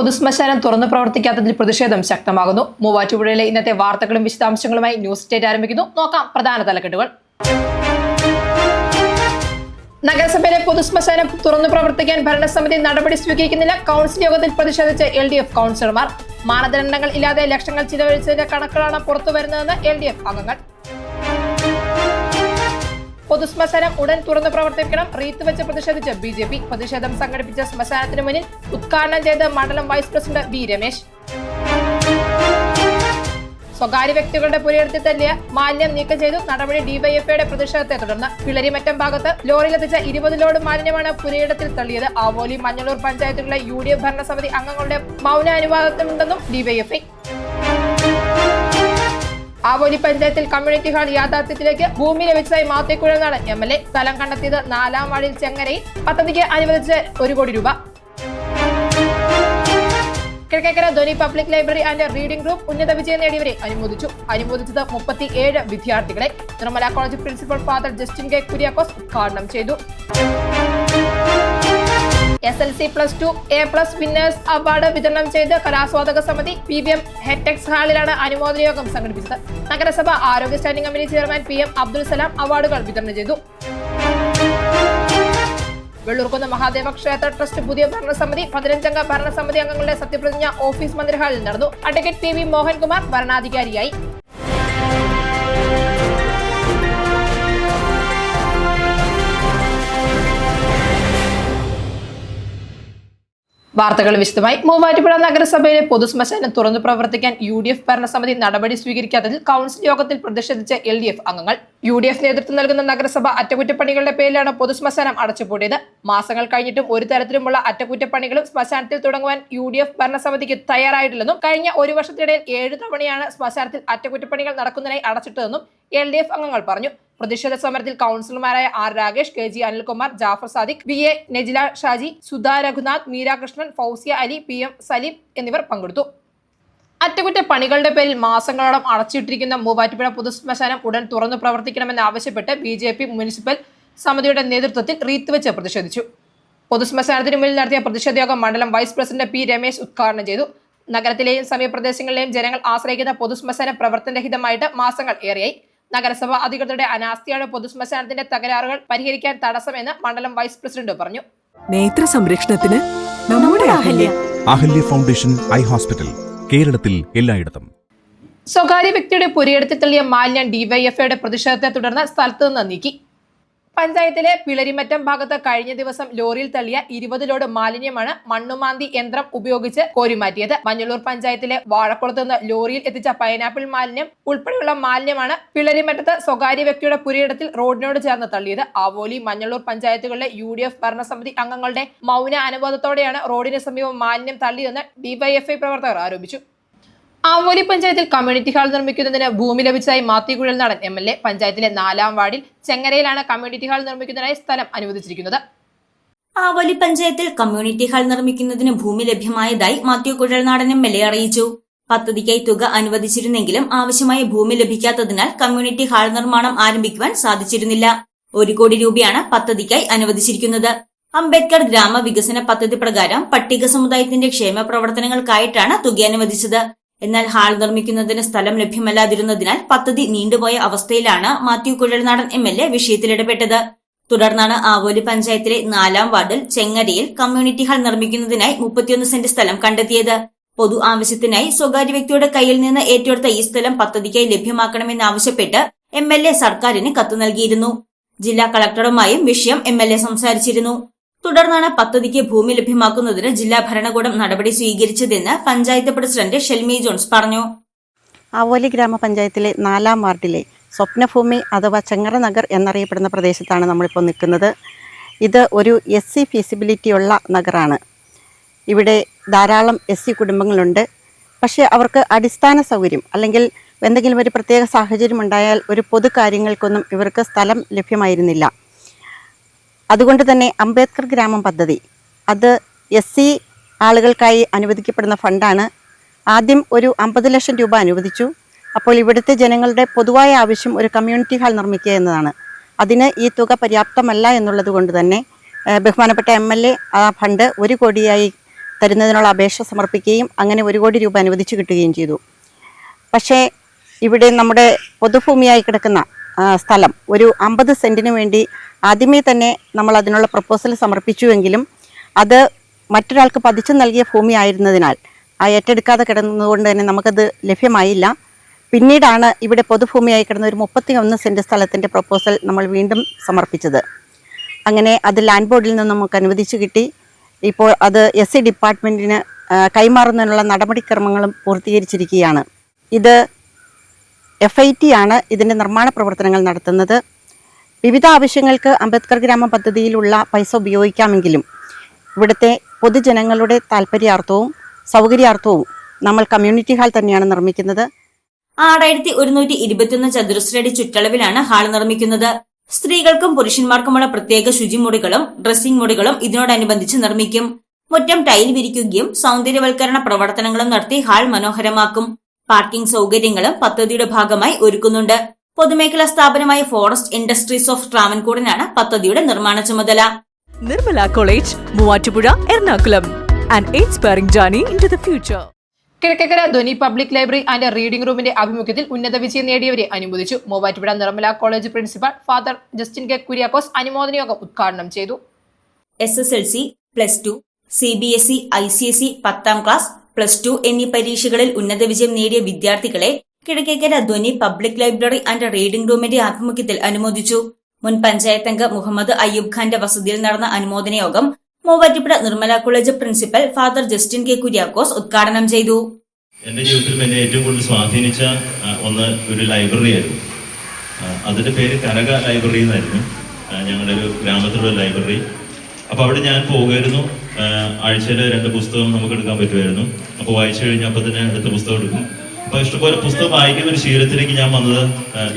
പൊതുശ്മശാനം തുറന്നു പ്രവർത്തിക്കാത്തതിൽ പ്രതിഷേധം ശക്തമാകുന്നു. മൂവാറ്റുപുഴയിലെ ഇന്നത്തെ വാർത്തകളും വിശദാംശങ്ങളുമായി ന്യൂസ് സ്റ്റേറ്റ് ആരംഭിക്കുന്നു. നോക്കാം പ്രധാന തലക്കെട്ടുകൾ. നഗരസഭയിലെ പൊതുശ്മശാനം തുറന്നു പ്രവർത്തിക്കാൻ ഭരണസമിതി നടപടി സ്വീകരിക്കുന്നില്ല. കൗൺസിൽ യോഗത്തിൽ പ്രതിഷേധിച്ച് LDF കൗൺസിലർമാർ. മാനദണ്ഡങ്ങൾ ഇല്ലാതെ ലക്ഷങ്ങൾ ചിലവഴിച്ചതിന്റെ കണക്കുകളാണ് പുറത്തുവരുന്നതെന്ന് LDF അംഗങ്ങൾ. പൊതുശ്മശാനം ഉടൻ തുറന്നു പ്രവർത്തിക്കണം. റീത്ത് വെച്ച് പ്രതിഷേധിച്ച് BJP. പ്രതിഷേധം സംഘടിപ്പിച്ച ശ്മശാനത്തിന് മുന്നിൽ ഉദ്ഘാടനം ചെയ്ത് മണ്ഡലം വൈസ് പ്രസിഡന്റ് B. രമേശ്. സ്വകാര്യ വ്യക്തികളുടെ പുരയിടത്തിൽ തള്ളിയ മാലിന്യം നീക്കം ചെയ്തു. നടപടി DYFIയുടെ പ്രതിഷേധത്തെ തുടർന്ന് പിളരിമറ്റം ഭാഗത്ത് ലോറിയിലെത്തിച്ച 20 ലോഡ് മാലിന്യമാണ് പുരയിടത്തിൽ തള്ളിയത്. ആവോലി മഞ്ഞളൂർ പഞ്ചായത്തുകളിലെ UDF ഭരണസമിതി അംഗങ്ങളുടെ മൗന അനുവാദത്തിനുണ്ടെന്നും DYFI. ആവോലി പഞ്ചായത്തിൽ കമ്മ്യൂണിറ്റി ഹാൾ യാഥാർത്ഥ്യത്തിലേക്ക്. ഭൂമി ലഭിച്ചതായി മാത്യു കുഴൽനാടൻ MLA. സ്ഥലം കണ്ടെത്തിയത് 4-ാം വാർഡിൽ ചെങ്ങരയിൽ. പദ്ധതിക്ക് അനുവദിച്ച് 1 കോടി രൂപ. Kizhakkekara Dhwani public library and reading group ഉന്നത വിജയം നേടിയവരെ അനുമോദിച്ചത് 37 വിദ്യാർത്ഥികളെ. Nirmala college principal father Justin K Kuriakose ഉദ്ഘാടനം ചെയ്തു. SLC +2 A+ വിന്നേഴ്സ് അവാർഡ് വിതരണം ചെയ്ത് കലാസ്വാദക സമിതി. PBM ഹെറ്റെക്സ് ഹാളിലാണ് അനുമോദന യോഗം സംഘടിപ്പിച്ചത്. നഗരസഭ ആരോഗ്യ standing committee chairman PM Abdul Salam അവാർഡുകൾ വിതരണം ചെയ്തു. വെള്ളൂർക്കുന്ന് മഹാദേവ ക്ഷേത്ര ട്രസ്റ്റ് പുതിയ ഭരണസമിതി. 15-അംഗ ഭരണസമിതി അംഗങ്ങളുടെ സത്യപ്രതിജ്ഞ ഓഫീസ് മന്ദിർ ഹാളിൽ നടന്നു. അഡ്വക്കേറ്റ് PV മോഹൻകുമാർ ഭരണാധികാരിയായി. വാർത്തകൾ വിശദമായി. മൂവാറ്റുപുഴ നഗരസഭയിലെ പൊതുശ്മശാനം തുറന്നു പ്രവർത്തിക്കാൻ UDF ഭരണസമിതി നടപടി സ്വീകരിക്കാത്തതിൽ കൗൺസിൽ യോഗത്തിൽ പ്രതിഷേധിച്ച LDF അംഗങ്ങൾ. UDF നേതൃത്വം നൽകുന്ന നഗരസഭ അറ്റകുറ്റപ്പണികളുടെ പേരിലാണ് പൊതുശ്മശാനം അടച്ചുപൂട്ടിയത്. മാസങ്ങൾ കഴിഞ്ഞിട്ടും ഒരു തരത്തിലുമുള്ള അറ്റകുറ്റപ്പണികളും ശ്മശാനത്തിൽ തുടങ്ങുവാൻ UDF ഭരണസമിതിക്ക് തയ്യാറായിട്ടില്ലെന്നും കഴിഞ്ഞ 1 വർഷത്തിനിടയിൽ 7 തവണയാണ് ശ്മശാനത്തിൽ അറ്റകുറ്റപ്പണികൾ നടക്കുന്നതിനായി അടച്ചിട്ടതെന്നും LDF അംഗങ്ങൾ പറഞ്ഞു. പ്രതിഷേധ സമരത്തിൽ കൗൺസിലർമാരായ R. Rakesh, KG Anilkumar, Jafar Sadiq, VA നെജില Shaji, Sudha Raghunath, Meera Krishnan, Fousiya Ali, PM Saleem എന്നിവർ പങ്കെടുത്തു. അറ്റകുറ്റപ്പണികളുടെ പേരിൽ മാസങ്ങളോളം അടച്ചിട്ടിരിക്കുന്ന മൂവാറ്റുപുഴ പൊതുശ്മശാനം ഉടൻ തുറന്നു പ്രവർത്തിക്കണമെന്ന് ആവശ്യപ്പെട്ട് BJP മുനിസിപ്പൽ സമിതിയുടെ നേതൃത്വത്തിൽ റീത്ത് വെച്ച് പ്രതിഷേധിച്ചു. പൊതുശ്മശാനത്തിന് മുന്നിൽ നടത്തിയ പ്രതിഷേധ യോഗം മണ്ഡലം വൈസ് പ്രസിഡന്റ് P. രമേശ് ഉദ്ഘാടനം ചെയ്തു. നഗരത്തിലെയും സമീപപ്രദേശങ്ങളിലെയും ജനങ്ങൾ ആശ്രയിക്കുന്ന പൊതുശ്മശാനം പ്രവർത്തനരഹിതമായിട്ട് മാസങ്ങൾ ഏറെയായി. നഗരസഭ അധികൃതരുടെ അനാസ്ഥയാണ് പൊതുശ്മശാനത്തിന്റെ തകരാറുകൾ പരിഹരിക്കാൻ തടസ്സമെന്ന് മണ്ഡലം വൈസ് പ്രസിഡന്റ് പറഞ്ഞു. നേത്ര സംരക്ഷണത്തിന് നമ്മുടെ അഹല്യ ഫൗണ്ടേഷൻ ഐ ഹോസ്പിറ്റൽ കേരളത്തിൽ എല്ലായിടത്തും. സ്വകാര്യ വ്യക്തിയുടെ പുരയിടത്തിൽ തള്ളിയ മാലിന്യം DYFIയുടെ പ്രതിഷേധത്തെ തുടർന്ന് സ്ഥലത്ത് നിന്ന് നീക്കി. പഞ്ചായത്തിലെ പിളരിമറ്റം ഭാഗത്ത് കഴിഞ്ഞ ദിവസം ലോറിയിൽ തള്ളിയ 20 ലോഡ് മാലിന്യമാണ് മണ്ണുമാന്തി യന്ത്രം ഉപയോഗിച്ച് കോരിമാറ്റിയത്. മഞ്ഞളൂർ പഞ്ചായത്തിലെ വാഴക്കുളത്ത് നിന്ന് ലോറിയിൽ എത്തിച്ച പൈനാപ്പിൾ മാലിന്യം ഉൾപ്പെടെയുള്ള മാലിന്യമാണ് പിളരിമറ്റത്ത് സ്വകാര്യ വ്യക്തിയുടെ പുരയിടത്തിൽ റോഡിനോട് ചേർന്ന് തള്ളിയത്. ആവോലി മഞ്ഞളൂർ പഞ്ചായത്തുകളിലെ UDF ഭരണസമിതി അംഗങ്ങളുടെ മൗന അനുവാദത്തോടെയാണ് റോഡിന് സമീപം മാലിന്യം തള്ളിയതെന്ന് DYFI പ്രവർത്തകർ ആരോപിച്ചു. ആവോലി പഞ്ചായത്തിൽ കമ്മ്യൂണിറ്റി ഹാൾ നിർമ്മിക്കുന്നതിന് ഭൂമി ലഭിച്ചതായി മാത്യു കുഴൽനാടൻ MLA. പഞ്ചായത്തിലെ 4-ാം വാർഡിൽ ചെങ്ങരയിലാണ് കമ്മ്യൂണിറ്റി ഹാൾ നിർമ്മിക്കുന്നതിനായി സ്ഥലം അനുവദിച്ചിരിക്കുന്നത്. ആവോലി പഞ്ചായത്തിൽ കമ്മ്യൂണിറ്റി ഹാൾ നിർമ്മിക്കുന്നതിന് ഭൂമി ലഭ്യമായതായി മാത്യു കുഴൽനാടൻ MLA അറിയിച്ചു. പദ്ധതിക്കായി തുക അനുവദിച്ചിരുന്നെങ്കിലും ആവശ്യമായ ഭൂമി ലഭിക്കാത്തതിനാൽ കമ്മ്യൂണിറ്റി ഹാൾ നിർമ്മാണം ആരംഭിക്കുവാൻ സാധിച്ചിരുന്നില്ല. 1 കോടി രൂപയാണ് പദ്ധതിക്കായി അനുവദിച്ചിരിക്കുന്നത്. അംബേദ്കർ ഗ്രാമവികസന പദ്ധതി പ്രകാരം പട്ടിക സമുദായത്തിന്റെ ക്ഷേമ പ്രവർത്തനങ്ങൾക്കായിട്ടാണ് തുക അനുവദിച്ചത്. എന്നാൽ ഹാൾ നിർമ്മിക്കുന്നതിന് സ്ഥലം ലഭ്യമല്ലാതിരുന്നതിനാൽ പദ്ധതി നീണ്ടുപോയ അവസ്ഥയിലാണ് മാത്യു കുഴൽനാടൻ MLA വിഷയത്തിൽ ഇടപെട്ടത്. തുടർന്നാണ് ആവോലി പഞ്ചായത്തിലെ 4-ാം വാർഡിൽ ചെങ്ങരയിൽ കമ്മ്യൂണിറ്റി ഹാൾ നിർമ്മിക്കുന്നതിനായി 31 സെന്റ് സ്ഥലം കണ്ടെത്തിയത്. പൊതു ആവശ്യത്തിനായി സ്വകാര്യ വ്യക്തിയുടെ കയ്യിൽ നിന്ന് ഏറ്റെടുത്ത ഈ സ്ഥലം പദ്ധതിക്കായി ലഭ്യമാക്കണമെന്നാവശ്യപ്പെട്ട് MLA സർക്കാരിന് കത്ത് നൽകിയിരുന്നു. ജില്ലാ കളക്ടറുമായും വിഷയം MLA സംസാരിച്ചിരുന്നു. തുടർന്നാണ് പദ്ധതിക്ക് ഭൂമി ലഭ്യമാക്കുന്നതിന് ജില്ലാ ഭരണകൂടം നടപടി സ്വീകരിച്ചതെന്ന് പഞ്ചായത്ത് പ്രസിഡന്റ് ഷെൽമി ജോൺസ് പറഞ്ഞു. ആവോലി ഗ്രാമപഞ്ചായത്തിലെ 4-ാം വാർഡിലെ സ്വപ്നഭൂമി അഥവാ ചെങ്ങറ നഗർ എന്നറിയപ്പെടുന്ന പ്രദേശത്താണ് നമ്മളിപ്പോൾ നിൽക്കുന്നത്. ഇത് ഒരു SC ഫീസിബിലിറ്റിയുള്ള നഗറാണ്. ഇവിടെ ധാരാളം SC കുടുംബങ്ങളുണ്ട്. പക്ഷേ അവർക്ക് അടിസ്ഥാന സൗകര്യം അല്ലെങ്കിൽ എന്തെങ്കിലും ഒരു പ്രത്യേക സാഹചര്യം ഉണ്ടായാൽ ഒരു പൊതു കാര്യങ്ങൾക്കൊന്നും ഇവർക്ക് സ്ഥലം ലഭ്യമായിരുന്നില്ല. അതുകൊണ്ട് തന്നെ അംബേദ്കർ ഗ്രാമം പദ്ധതി അത് SC ആളുകൾക്കായി അനുവദിക്കപ്പെടുന്ന ഫണ്ടാണ്. ആദ്യം ഒരു 50 ലക്ഷം രൂപ അനുവദിച്ചു. അപ്പോൾ ഇവിടുത്തെ ജനങ്ങളുടെ പൊതുവായ ആവശ്യം ഒരു കമ്മ്യൂണിറ്റി ഹാൾ നിർമ്മിക്കുക എന്നതാണ്. അതിന് ഈ തുക പര്യാപ്തമല്ല എന്നുള്ളത് കൊണ്ട് തന്നെ ബഹുമാനപ്പെട്ട MLA ആ ഫണ്ട് 1 കോടിയായി തരുന്നതിനുള്ള അപേക്ഷ സമർപ്പിക്കുകയും അങ്ങനെ 1 കോടി രൂപ അനുവദിച്ചു കിട്ടുകയും ചെയ്തു. പക്ഷേ ഇവിടെ നമ്മുടെ പൊതുഭൂമിയായി കിടക്കുന്ന സ്ഥലം ഒരു 50 സെൻറ്റിന് വേണ്ടി ആദ്യമേ തന്നെ നമ്മൾ അതിനുള്ള പ്രപ്പോസൽ സമർപ്പിച്ചുവെങ്കിലും അത് മറ്റൊരാൾക്ക് പതിച്ചു നൽകിയ ഭൂമി ആയിരുന്നതിനാൽ ഏറ്റെടുക്കാതെ കിടന്നതുകൊണ്ട് തന്നെ നമുക്കത് ലഭ്യമായില്ല. പിന്നീടാണ് ഇവിടെ പൊതുഭൂമിയായി കിടന്ന ഒരു 31 സെൻറ്റ് സ്ഥലത്തിൻ്റെ പ്രപ്പോസൽ നമ്മൾ വീണ്ടും സമർപ്പിച്ചത്. അങ്ങനെ അത് ലാൻഡ് ബോർഡിൽ നിന്ന് നമുക്ക് അനുവദിച്ചു കിട്ടി. ഇപ്പോൾ അത് SC ഡിപ്പാർട്ട്മെൻറ്റിന് കൈമാറുന്നതിനുള്ള നടപടിക്രമങ്ങളും പൂർത്തീകരിച്ചിരിക്കുകയാണ്. ഇത് FIT ആണ് ഇതിൻ്റെ നിർമ്മാണ പ്രവർത്തനങ്ങൾ നടത്തുന്നത്. വിവിധ ആവശ്യങ്ങൾക്ക് അംബേദ്കർ ഗ്രാമ പദ്ധതിയിലുള്ള പൈസ ഉപയോഗിക്കാമെങ്കിലും ഇവിടുത്തെ പൊതുജനങ്ങളുടെ താല്പര്യാർത്ഥവും സൗകര്യാർത്ഥവും നമ്മൾ കമ്മ്യൂണിറ്റി ഹാൾ തന്നെയാണ് നിർമ്മിക്കുന്നത്. 6121 ചതുരശ്രയടി ചുറ്റളവിലാണ് ഹാൾ നിർമ്മിക്കുന്നത്. സ്ത്രീകൾക്കും പുരുഷന്മാർക്കുമുള്ള പ്രത്യേക ശുചിമുറികളും ഡ്രസ്സിംഗ് മുറികളും ഇതിനോടനുബന്ധിച്ച് നിർമ്മിക്കും. മുറ്റം ടൈൽ വിരിക്കുകയും സൗന്ദര്യവൽക്കരണ പ്രവർത്തനങ്ങളും നടത്തി ഹാൾ മനോഹരമാക്കും. പാർക്കിംഗ് സൗകര്യങ്ങളും പദ്ധതിയുടെ ഭാഗമായി ഒരുക്കുന്നുണ്ട്. പൊതുമേഖലാ സ്ഥാപനമായ ഫോറസ്റ്റ് ഇൻഡസ്ട്രീസ് ഓഫ് ട്രാവൻകൂറിനാണ് പദ്ധതിയുടെ നിർമ്മാണ ചുമതല. Nirmala college, Muvattupuzha, Ernakulam. An inspiring journey into the future. Kizhakkekkara Dhwani public library and reading റൂമിന്റെ ആഭിമുഖ്യത്തിൽ ഉന്നത വിജയം നേടിയവരെ അനുമോദിച്ചു. Muvattupuzha Nirmala college principal father Justin K Kuriakose അനുമോദന യോഗം ഉദ്ഘാടനം ചെയ്തു. SSLC, +2, CBSE, ICSE, 10ാം ക്ലാസ്, +2 എന്നീ പരീക്ഷകളിൽ ഉന്നത വിജയം നേടിയ വിദ്യാർത്ഥികളെ Kizhakkekara Dhwani public library and reading റൂമിന്റെ ആഭിമുഖ്യത്തിൽ അനുമോദിച്ചു. മുൻ പഞ്ചായത്ത് അംഗം മുഹമ്മദ് അയ്യൂബ് ഖാന്റെ വസതിയിൽ നടന്ന അനുമോദന യോഗം Muvattupuzha Nirmala college principal father Justin K Kuriakose ഉദ്ഘാടനം ചെയ്തു. എന്റെ ജീവിതത്തിൽ എന്നെ ഏറ്റവും കൂടുതൽ സ്വാധീനിച്ച ഒരു ലൈബ്രറി ആയിരുന്നു. അതിന്റെ പേര് കനക ലൈബ്രറി എന്നായിരുന്നു. ഞങ്ങളുടെ ഒരു ഗ്രാമത്തിലുള്ള ലൈബ്രറി. അപ്പോൾ അവിടെ ഞാൻ പോകുമായിരുന്നു. ആഴ്ചയിൽ 2 പുസ്തകം നമുക്ക് എടുക്കാൻ പറ്റുമായിരുന്നു. അപ്പോൾ വായിച്ചു കഴിഞ്ഞാൽ അപ്പോൾ തന്നെ അടുത്ത പുസ്തകം എടുക്കും. അപ്പോൾ ഇഷ്ടംപോലെ പുസ്തകം വായിക്കുന്ന ഒരു ശീലത്തിലേക്ക് ഞാൻ വന്നത്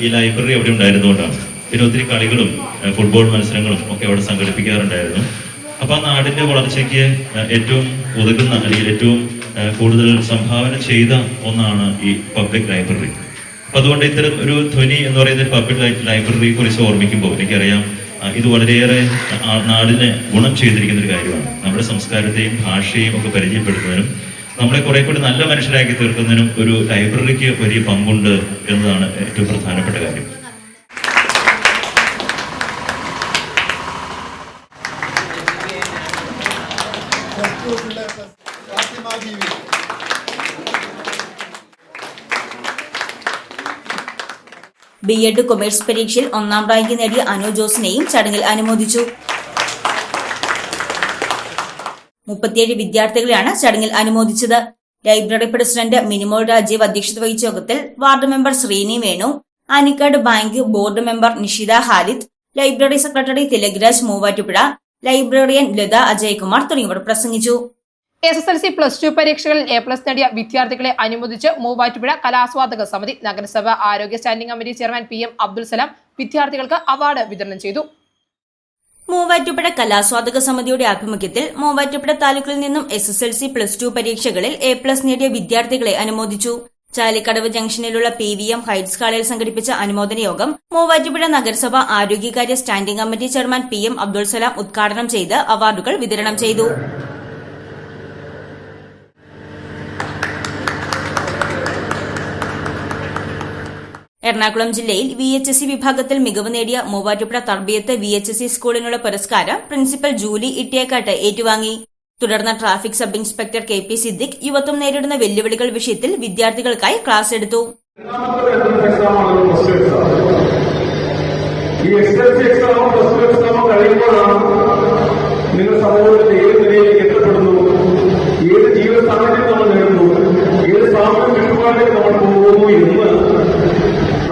ഈ ലൈബ്രറി അവിടെ ഉണ്ടായിരുന്നുകൊണ്ടാണ്. പിന്നെ ഒത്തിരി കളികളും ഫുട്ബോൾ മത്സരങ്ങളും ഒക്കെ അവിടെ സംഘടിപ്പിക്കാറുണ്ടായിരുന്നു. അപ്പോൾ ആ നാടിന്റെ വളർച്ചയ്ക്ക് ഏറ്റവും ഉതകുന്ന അല്ലെങ്കിൽ ഏറ്റവും കൂടുതൽ സംഭാവന ചെയ്ത ഒന്നാണ് ഈ പബ്ലിക് ലൈബ്രറി. അപ്പം അതുകൊണ്ട് ഇത്തരം ഒരു ധ്വനി എന്ന് പറയുന്ന ഒരു പബ്ലിക് ലൈബ്രറിയെ കുറിച്ച് ഓർമ്മിക്കുമ്പോൾ എനിക്കറിയാം ഇത് വളരെയേറെ നാടിനെ ഗുണം ചെയ്തിരിക്കുന്ന ഒരു കാര്യമാണ്. നമ്മുടെ സംസ്കാരത്തെയും ഭാഷയെയും ഒക്കെ പരിചയപ്പെടുത്തുന്നതിനും നമ്മളെ കുറെ കൂടി നല്ല മനുഷ്യരാക്കി തീർക്കുന്നതിനും ഒരു ലൈബ്രറിക്ക് വലിയ പങ്കുണ്ട് എന്നതാണ് ഏറ്റവും പ്രധാനപ്പെട്ട കാര്യം. B.Ed കൊമേഴ്സ് പരീക്ഷയിൽ 1ാം റാങ്ക് നേടിയ അനു ജോസിനെയും ചടങ്ങിൽ അനുമോദിച്ചു. 37 വിദ്യാർത്ഥികളെയാണ് ചടങ്ങിൽ അനുമോദിച്ചത്. ലൈബ്രറി പ്രസിഡന്റ് മിനിമോൾ രാജീവ് അധ്യക്ഷത വഹിച്ച യോഗത്തിൽ ward member Sreeni Venu, Anikkad bank board member Nishitha Harith, library secretary Thilakaraj Muvattupuzha, librarian Latha Ajaykumar തുടങ്ങിയവർ പ്രസംഗിച്ചു. SSLC +2 പരീക്ഷകളിൽ A+ നേടിയ വിദ്യാർത്ഥികളെ അനുമോദിച്ച് മൂവാറ്റുപുഴ കലാസ്വാദക സമിതി. നഗരസഭ ആരോഗ്യ standing committee chairman PM Abdul Salam വിദ്യാർത്ഥികൾക്ക് അവാർഡ് വിതരണം ചെയ്തു. മൂവാറ്റുപുഴ കലാസ്വാദക സമിതിയുടെ ആഭിമുഖ്യത്തിൽ മൂവാറ്റുപുഴ താലൂക്കിൽ നിന്നും SSLC +2 പരീക്ഷകളിൽ A+ നേടിയ വിദ്യാർത്ഥികളെ അനുമോദിച്ചു. ചാലിക്കടവ് ജംഗ്ഷനിലുള്ള PVM ഹൈറ്റ്സ് ഹാളിൽ സംഘടിപ്പിച്ച അനുമോദന യോഗം മൂവാറ്റുപുഴ നഗരസഭ ആരോഗ്യകാര്യ standing committee chairman PM Abdul Salam ഉദ്ഘാടനം ചെയ്ത് അവാർഡുകൾ വിതരണം ചെയ്തു. എറണാകുളം ജില്ലയിൽ VHSE വിഭാഗത്തിൽ മികവ് നേടിയ മൂവാറ്റുപുഴ തർബിയത്ത് VHSE സ്കൂളിനുള്ള പുരസ്കാരം പ്രിൻസിപ്പൽ ജൂലി ഇട്ടിയക്കാട്ട് ഏറ്റുവാങ്ങി. തുടർന്ന് traffic sub inspector KP Siddique യുവത്വം നേരിടുന്ന വെല്ലുവിളികൾ വിഷയത്തിൽ വിദ്യാർത്ഥികൾക്കായി ക്ലാസ് എടുത്തു. നിങ്ങൾ സമൂഹത്തിൽ ഏത് നിലയിലേക്ക് എത്തപ്പെടുന്നു, ഏത് ജീവിത സാഹചര്യം നമ്മൾ നേടുന്നു, ഏത് സാമൂഹ്യ ചുറ്റുപാടിലേക്ക് നമ്മൾ പോകുന്നു എന്ന്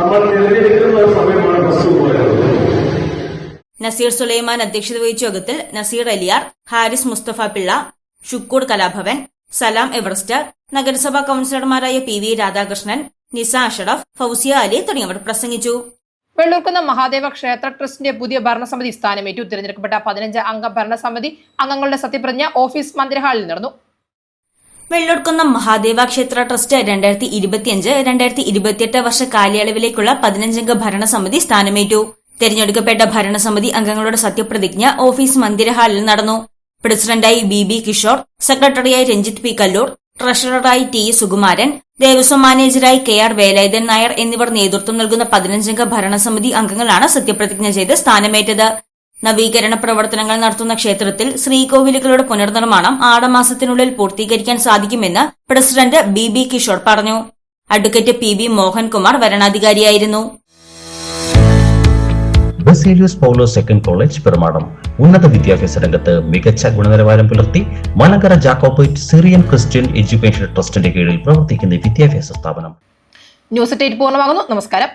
നമ്മൾ തിരഞ്ഞെടുക്കുന്ന സമയമാണ് ബസ് പോയത്. നസീർ സുലൈമാൻ അധ്യക്ഷത വഹിച്ച യോഗത്തിൽ നസീർ അലിയാർ, ഹാരിസ് മുസ്തഫ പിള്ള, ഷുക്കൂർ കലാഭവൻ, സലാം എവറസ്റ്റർ, നഗരസഭാ കൌൺസിലർമാരായ PV രാധാകൃഷ്ണൻ, നിസ അഷറഫ്, ഫൗസിയ അലി തുടങ്ങിയവർ പ്രസംഗിച്ചു. വെള്ളൂർക്കുന്ന മഹാദേവ ക്ഷേത്ര ട്രസ്റ്റിന്റെ പുതിയ ഭരണസമിതി സ്ഥാനമേറ്റു. തിരഞ്ഞെടുക്കപ്പെട്ട 15 അംഗ ഭരണസമിതി അംഗങ്ങളുടെ സത്യപ്രതിജ്ഞ ഓഫീസ് മന്ദിരഹാളിൽ നടന്നു. വെള്ളൂർക്കുന്ന മഹാദേവ ക്ഷേത്ര ട്രസ്റ്റ് 2025-2028 വർഷ കാലയളവിലേക്കുള്ള 15 അംഗ ഭരണസമിതി സ്ഥാനമേറ്റു. തെരഞ്ഞെടുക്കപ്പെട്ട ഭരണസമിതി അംഗങ്ങളുടെ സത്യപ്രതിജ്ഞ ഓഫീസ് മന്ദിരഹാളിൽ നടന്നു. പ്രസിഡന്റായി BB കിഷോർ, സെക്രട്ടറിയായി Ranjith P. Kallur, ട്രഷററായി T. Sukumaran, Devaswom മാനേജരായി KR Velayudhan Nair എന്നിവർ നേതൃത്വം നൽകുന്ന 15-അംഗ ഭരണസമിതി അംഗങ്ങളാണ് സത്യപ്രതിജ്ഞ ചെയ്ത് സ്ഥാനമേറ്റത്. നവീകരണ പ്രവർത്തനങ്ങൾ നടത്തുന്ന ക്ഷേത്രത്തിൽ ശ്രീകോവിലുകളുടെ പുനർനിർമ്മാണം ആടമാസത്തിനുള്ളിൽ പൂർത്തീകരിക്കാൻ സാധിക്കുമെന്ന് പ്രസിഡന്റ് BB കിഷോർ പറഞ്ഞു. അഡ്വക്കേറ്റ് PB മോഹൻകുമാർ വരണാധികാരിയായിരുന്നു. ബസേലിയസ് പൗലോസ് സെക്കൻഡ് കോളേജ് പെരുമാടം ഉന്നത വിദ്യാഭ്യാസ രംഗത്ത് മികച്ച ഗുണനിലവാരം പുലർത്തി Malankara Jacobite Syrian Christian education ട്രസ്റ്റിന്റെ കീഴിൽ പ്രവർത്തിക്കുന്ന വിദ്യാഭ്യാസ സ്ഥാപനം. ന്യൂസ് 8 പൂർണ്ണമാകുന്നു. നമസ്കാരം.